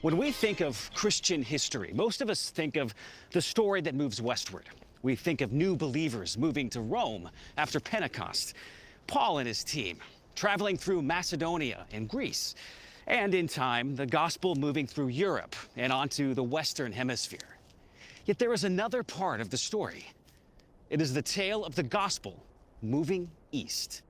When we think of Christian history, most of us think of the story that moves westward. We think of new believers moving to Rome after Pentecost, Paul and his team traveling through Macedonia and Greece, and in time, the gospel moving through Europe and onto the Western Hemisphere. Yet there is another part of the story. It is the tale of the gospel moving east.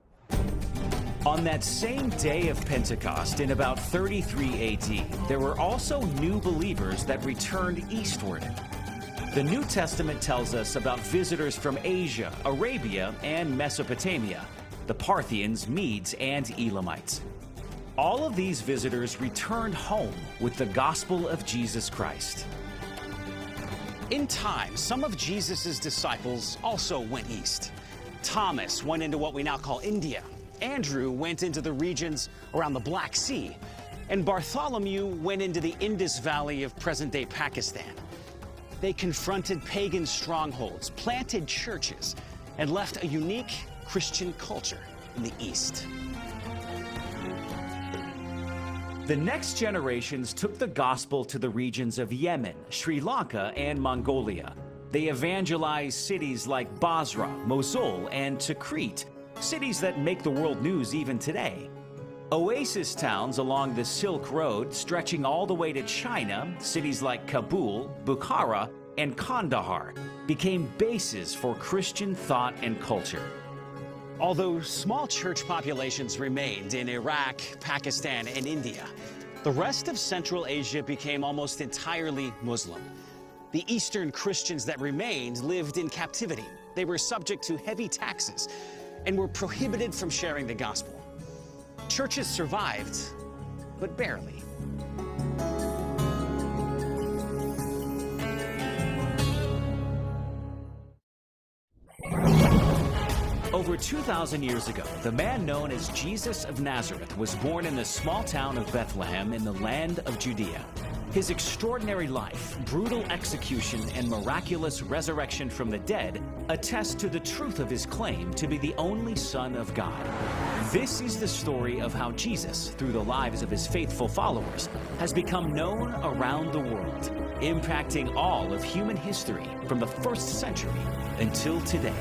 On that same day of Pentecost in about 33 AD, there were also new believers that returned eastward. The New Testament tells us about visitors from Asia, Arabia, and Mesopotamia, the Parthians, Medes, and Elamites. All of these visitors returned home with the gospel of Jesus Christ. In time, some of Jesus' disciples also went east. Thomas went into what we now call India. Andrew went into the regions around the Black Sea, and Bartholomew went into the Indus Valley of present-day Pakistan. They confronted pagan strongholds, planted churches, and left a unique Christian culture in the East. The next generations took the gospel to the regions of Yemen, Sri Lanka, and Mongolia. They evangelized cities like Basra, Mosul, and Tikrit, cities that make the world news even today. Oasis towns along the Silk Road, stretching all the way to China, cities like Kabul, Bukhara, and Kandahar, became bases for Christian thought and culture. Although small church populations remained in Iraq, Pakistan, and India, the rest of Central Asia became almost entirely Muslim. The Eastern Christians that remained lived in captivity. They were subject to heavy taxes and were prohibited from sharing the gospel. Churches survived, but barely. Over 2,000 years ago, the man known as Jesus of Nazareth was born in the small town of Bethlehem in the land of Judea. His extraordinary life, brutal execution, and miraculous resurrection from the dead attest to the truth of his claim to be the only Son of God. This is the story of how Jesus, through the lives of his faithful followers, has become known around the world, impacting all of human history from the first century until today.